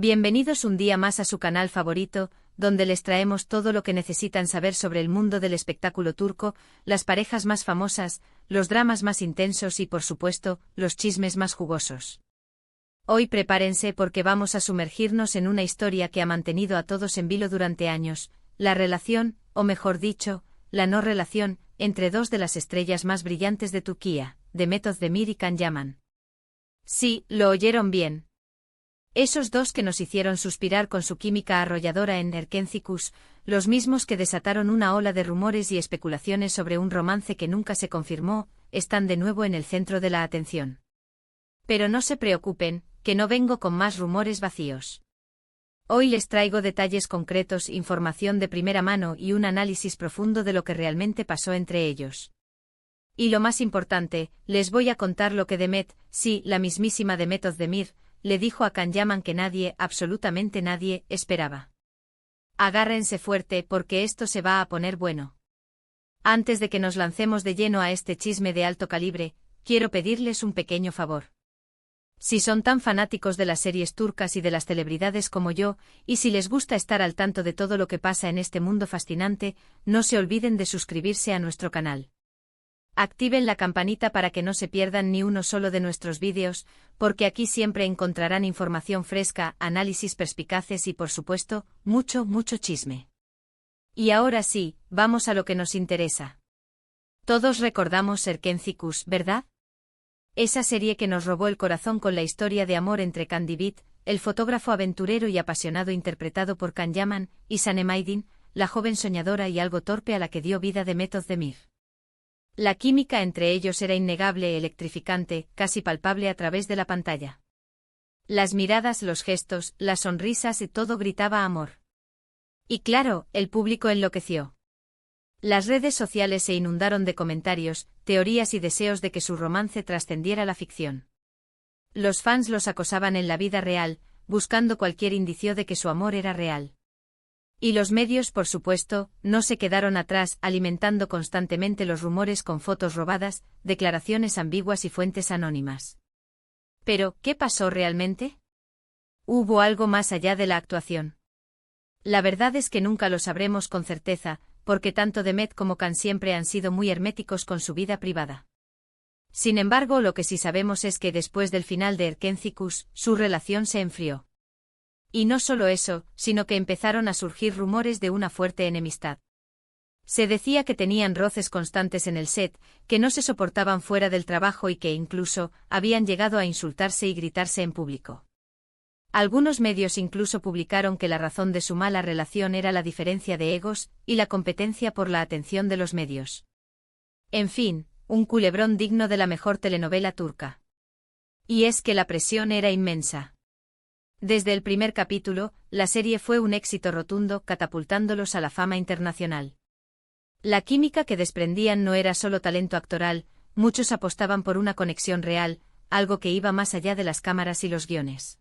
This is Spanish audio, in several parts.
Bienvenidos un día más a su canal favorito, donde les traemos todo lo que necesitan saber sobre el mundo del espectáculo turco, las parejas más famosas, los dramas más intensos y, por supuesto, los chismes más jugosos. Hoy prepárense porque vamos a sumergirnos en una historia que ha mantenido a todos en vilo durante años, la relación, o mejor dicho, la no relación, entre dos de las estrellas más brillantes de Turquía, Demet Özdemir y Can Yaman. Sí, lo oyeron bien. Esos dos que nos hicieron suspirar con su química arrolladora en Erkencikus, los mismos que desataron una ola de rumores y especulaciones sobre un romance que nunca se confirmó, están de nuevo en el centro de la atención. Pero no se preocupen, que no vengo con más rumores vacíos. Hoy les traigo detalles concretos, información de primera mano y un análisis profundo de lo que realmente pasó entre ellos. Y lo más importante, les voy a contar lo que Demet, sí, la mismísima Demet Özdemir, le dijo a Can Yaman que nadie, absolutamente nadie, esperaba. Agárrense fuerte porque esto se va a poner bueno. Antes de que nos lancemos de lleno a este chisme de alto calibre, quiero pedirles un pequeño favor. Si son tan fanáticos de las series turcas y de las celebridades como yo, y si les gusta estar al tanto de todo lo que pasa en este mundo fascinante, no se olviden de suscribirse a nuestro canal. Activen la campanita para que no se pierdan ni uno solo de nuestros vídeos, porque aquí siempre encontrarán información fresca, análisis perspicaces y por supuesto, mucho chisme. Y ahora sí, vamos a lo que nos interesa. Todos recordamos Erkencikus, ¿verdad? Esa serie que nos robó el corazón con la historia de amor entre Can Divit, el fotógrafo aventurero y apasionado interpretado por Can Yaman, y Sanem Aydin, la joven soñadora y algo torpe a la que dio vida Demet Özdemir. La química entre ellos era innegable, electrificante, casi palpable a través de la pantalla. Las miradas, los gestos, las sonrisas y todo gritaba amor. Y claro, el público enloqueció. Las redes sociales se inundaron de comentarios, teorías y deseos de que su romance trascendiera la ficción. Los fans los acosaban en la vida real, buscando cualquier indicio de que su amor era real. Y los medios, por supuesto, no se quedaron atrás, alimentando constantemente los rumores con fotos robadas, declaraciones ambiguas y fuentes anónimas. Pero, ¿qué pasó realmente? ¿Hubo algo más allá de la actuación? La verdad es que nunca lo sabremos con certeza, porque tanto Demet como Can siempre han sido muy herméticos con su vida privada. Sin embargo, lo que sí sabemos es que después del final de Erkencikus, su relación se enfrió. Y no solo eso, sino que empezaron a surgir rumores de una fuerte enemistad. Se decía que tenían roces constantes en el set, que no se soportaban fuera del trabajo y que incluso habían llegado a insultarse y gritarse en público. Algunos medios incluso publicaron que la razón de su mala relación era la diferencia de egos y la competencia por la atención de los medios. En fin, un culebrón digno de la mejor telenovela turca. Y es que la presión era inmensa. Desde el primer capítulo, la serie fue un éxito rotundo, catapultándolos a la fama internacional. La química que desprendían no era solo talento actoral, muchos apostaban por una conexión real, algo que iba más allá de las cámaras y los guiones.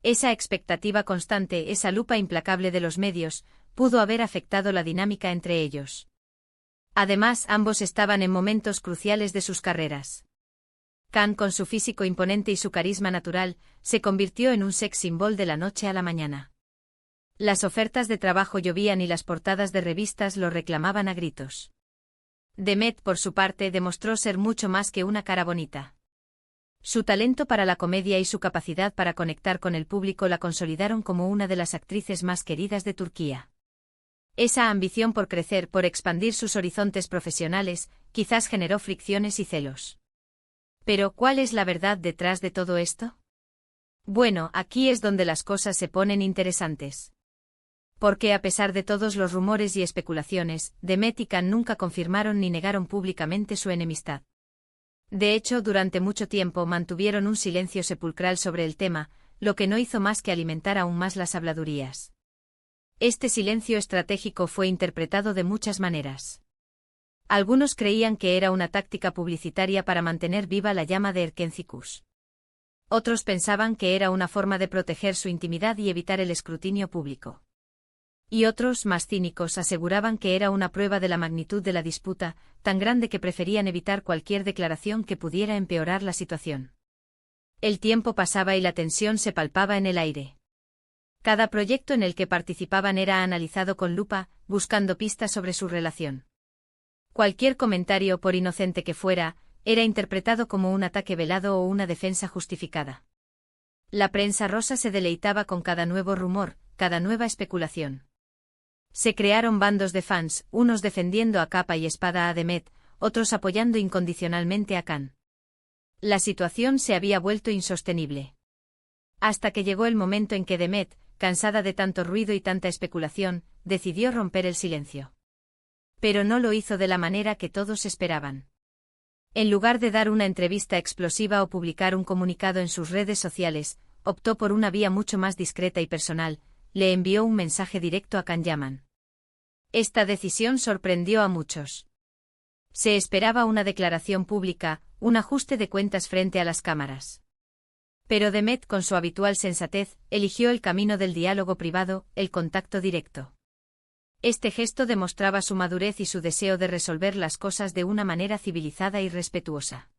Esa expectativa constante, esa lupa implacable de los medios, pudo haber afectado la dinámica entre ellos. Además, ambos estaban en momentos cruciales de sus carreras. Can, con su físico imponente y su carisma natural, se convirtió en un sex symbol de la noche a la mañana. Las ofertas de trabajo llovían y las portadas de revistas lo reclamaban a gritos. Demet, por su parte, demostró ser mucho más que una cara bonita. Su talento para la comedia y su capacidad para conectar con el público la consolidaron como una de las actrices más queridas de Turquía. Esa ambición por crecer, por expandir sus horizontes profesionales, quizás generó fricciones y celos. Pero, ¿cuál es la verdad detrás de todo esto? Bueno, aquí es donde las cosas se ponen interesantes. Porque a pesar de todos los rumores y especulaciones, Demet y Can nunca confirmaron ni negaron públicamente su enemistad. De hecho, durante mucho tiempo mantuvieron un silencio sepulcral sobre el tema, lo que no hizo más que alimentar aún más las habladurías. Este silencio estratégico fue interpretado de muchas maneras. Algunos creían que era una táctica publicitaria para mantener viva la llama de Erkencikus. Otros pensaban que era una forma de proteger su intimidad y evitar el escrutinio público. Y otros, más cínicos, aseguraban que era una prueba de la magnitud de la disputa, tan grande que preferían evitar cualquier declaración que pudiera empeorar la situación. El tiempo pasaba y la tensión se palpaba en el aire. Cada proyecto en el que participaban era analizado con lupa, buscando pistas sobre su relación. Cualquier comentario, por inocente que fuera, era interpretado como un ataque velado o una defensa justificada. La prensa rosa se deleitaba con cada nuevo rumor, cada nueva especulación. Se crearon bandos de fans, unos defendiendo a capa y espada a Demet, otros apoyando incondicionalmente a Khan. La situación se había vuelto insostenible. Hasta que llegó el momento en que Demet, cansada de tanto ruido y tanta especulación, decidió romper el silencio. Pero no lo hizo de la manera que todos esperaban. En lugar de dar una entrevista explosiva o publicar un comunicado en sus redes sociales, optó por una vía mucho más discreta y personal, le envió un mensaje directo a Khan Yaman. Esta decisión sorprendió a muchos. Se esperaba una declaración pública, un ajuste de cuentas frente a las cámaras. Pero Demet, con su habitual sensatez, eligió el camino del diálogo privado, el contacto directo. Este gesto demostraba su madurez y su deseo de resolver las cosas de una manera civilizada y respetuosa.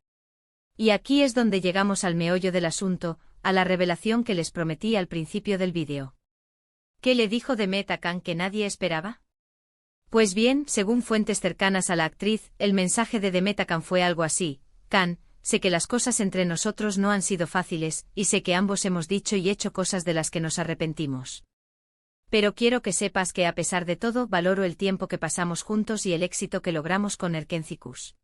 Y aquí es donde llegamos al meollo del asunto, a la revelación que les prometí al principio del vídeo. ¿Qué le dijo Demet a Khan que nadie esperaba? Pues bien, según fuentes cercanas a la actriz, el mensaje de Demet a Khan fue algo así: Khan, sé que las cosas entre nosotros no han sido fáciles, y sé que ambos hemos dicho y hecho cosas de las que nos arrepentimos. Pero quiero que sepas que a pesar de todo valoro el tiempo que pasamos juntos y el éxito que logramos con Erkencikus.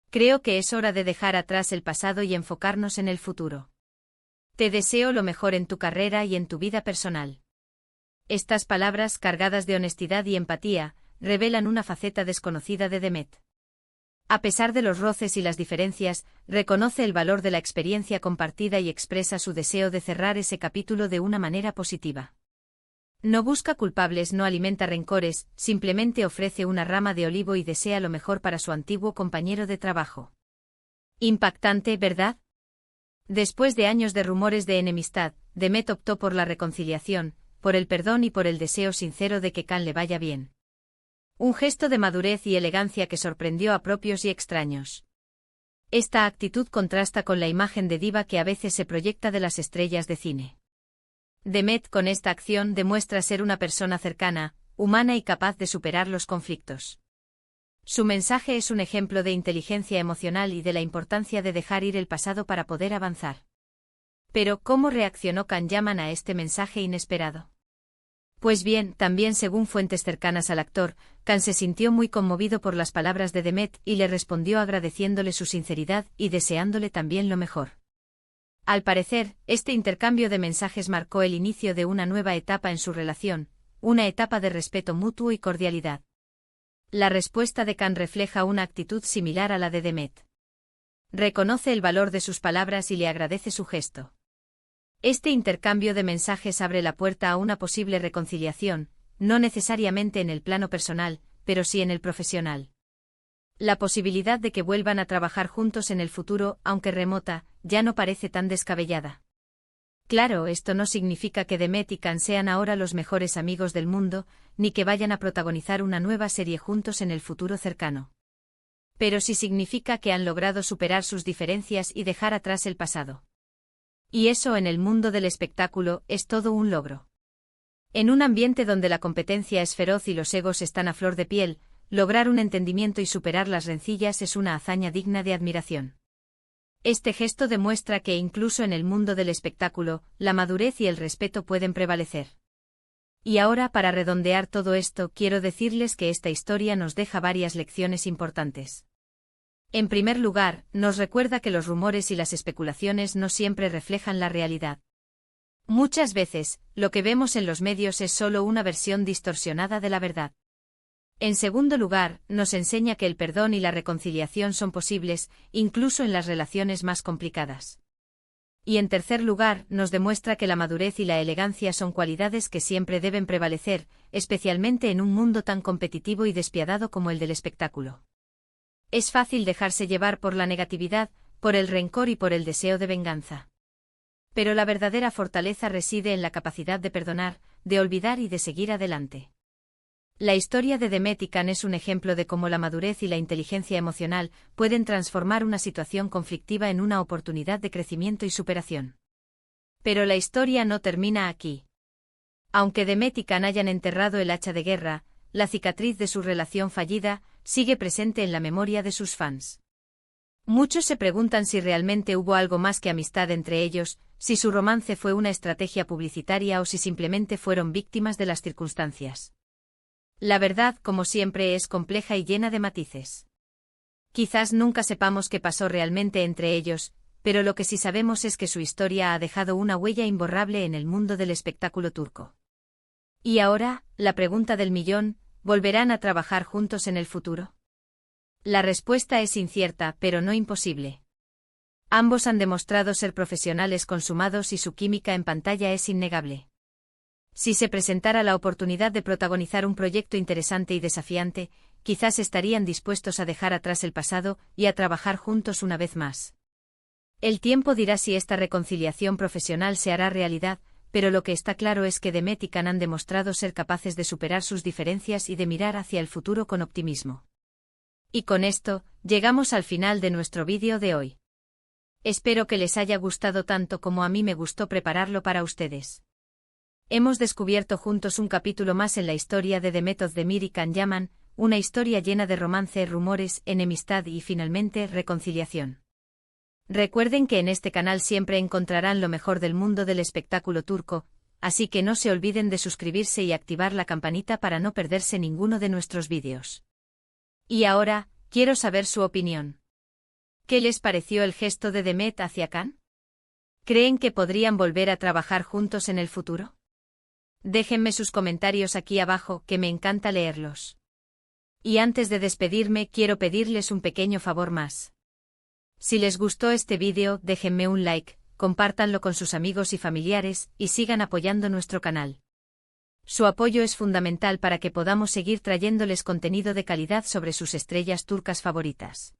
Creo que es hora de dejar atrás el pasado y enfocarnos en el futuro. Te deseo lo mejor en tu carrera y en tu vida personal. Estas palabras, cargadas de honestidad y empatía, revelan una faceta desconocida de Demet. A pesar de los roces y las diferencias, reconoce el valor de la experiencia compartida y expresa su deseo de cerrar ese capítulo de una manera positiva. No busca culpables, no alimenta rencores, simplemente ofrece una rama de olivo y desea lo mejor para su antiguo compañero de trabajo. Impactante, ¿verdad? Después de años de rumores de enemistad, Demet optó por la reconciliación, por el perdón y por el deseo sincero de que Khan le vaya bien. Un gesto de madurez y elegancia que sorprendió a propios y extraños. Esta actitud contrasta con la imagen de diva que a veces se proyecta de las estrellas de cine. Demet, con esta acción, demuestra ser una persona cercana, humana y capaz de superar los conflictos. Su mensaje es un ejemplo de inteligencia emocional y de la importancia de dejar ir el pasado para poder avanzar. Pero, ¿cómo reaccionó Khan Yaman a este mensaje inesperado? Pues bien, también según fuentes cercanas al actor, Khan se sintió muy conmovido por las palabras de Demet y le respondió agradeciéndole su sinceridad y deseándole también lo mejor. Al parecer, este intercambio de mensajes marcó el inicio de una nueva etapa en su relación, una etapa de respeto mutuo y cordialidad. La respuesta de Khan refleja una actitud similar a la de Demet. Reconoce el valor de sus palabras y le agradece su gesto. Este intercambio de mensajes abre la puerta a una posible reconciliación, no necesariamente en el plano personal, pero sí en el profesional. La posibilidad de que vuelvan a trabajar juntos en el futuro, aunque remota, ya no parece tan descabellada. Claro, esto no significa que Demet y Khan sean ahora los mejores amigos del mundo, ni que vayan a protagonizar una nueva serie juntos en el futuro cercano. Pero sí significa que han logrado superar sus diferencias y dejar atrás el pasado. Y eso en el mundo del espectáculo es todo un logro. En un ambiente donde la competencia es feroz y los egos están a flor de piel, lograr un entendimiento y superar las rencillas es una hazaña digna de admiración. Este gesto demuestra que incluso en el mundo del espectáculo, la madurez y el respeto pueden prevalecer. Y ahora, para redondear todo esto, quiero decirles que esta historia nos deja varias lecciones importantes. En primer lugar, nos recuerda que los rumores y las especulaciones no siempre reflejan la realidad. Muchas veces, lo que vemos en los medios es solo una versión distorsionada de la verdad. En segundo lugar, nos enseña que el perdón y la reconciliación son posibles, incluso en las relaciones más complicadas. Y en tercer lugar, nos demuestra que la madurez y la elegancia son cualidades que siempre deben prevalecer, especialmente en un mundo tan competitivo y despiadado como el del espectáculo. Es fácil dejarse llevar por la negatividad, por el rencor y por el deseo de venganza. Pero la verdadera fortaleza reside en la capacidad de perdonar, de olvidar y de seguir adelante. La historia de Demet y Khan es un ejemplo de cómo la madurez y la inteligencia emocional pueden transformar una situación conflictiva en una oportunidad de crecimiento y superación. Pero la historia no termina aquí. Aunque Demet y Can hayan enterrado el hacha de guerra, la cicatriz de su relación fallida sigue presente en la memoria de sus fans. Muchos se preguntan si realmente hubo algo más que amistad entre ellos, si su romance fue una estrategia publicitaria o si simplemente fueron víctimas de las circunstancias. La verdad, como siempre, es compleja y llena de matices. Quizás nunca sepamos qué pasó realmente entre ellos, pero lo que sí sabemos es que su historia ha dejado una huella imborrable en el mundo del espectáculo turco. Y ahora, la pregunta del millón, ¿volverán a trabajar juntos en el futuro? La respuesta es incierta, pero no imposible. Ambos han demostrado ser profesionales consumados y su química en pantalla es innegable. Si se presentara la oportunidad de protagonizar un proyecto interesante y desafiante, quizás estarían dispuestos a dejar atrás el pasado y a trabajar juntos una vez más. El tiempo dirá si esta reconciliación profesional se hará realidad, pero lo que está claro es que Demet y Can han demostrado ser capaces de superar sus diferencias y de mirar hacia el futuro con optimismo. Y con esto, llegamos al final de nuestro vídeo de hoy. Espero que les haya gustado tanto como a mí me gustó prepararlo para ustedes. Hemos descubierto juntos un capítulo más en la historia de Demet Özdemir y Can Yaman, una historia llena de romance, rumores, enemistad y finalmente reconciliación. Recuerden que en este canal siempre encontrarán lo mejor del mundo del espectáculo turco, así que no se olviden de suscribirse y activar la campanita para no perderse ninguno de nuestros vídeos. Y ahora, quiero saber su opinión. ¿Qué les pareció el gesto de Demet hacia Can? ¿Creen que podrían volver a trabajar juntos en el futuro? Déjenme sus comentarios aquí abajo, que me encanta leerlos. Y antes de despedirme, quiero pedirles un pequeño favor más. Si les gustó este vídeo, déjenme un like, compártanlo con sus amigos y familiares, y sigan apoyando nuestro canal. Su apoyo es fundamental para que podamos seguir trayéndoles contenido de calidad sobre sus estrellas turcas favoritas.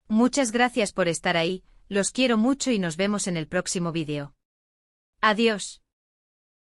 Muchas gracias por estar ahí, los quiero mucho y nos vemos en el próximo vídeo. Adiós.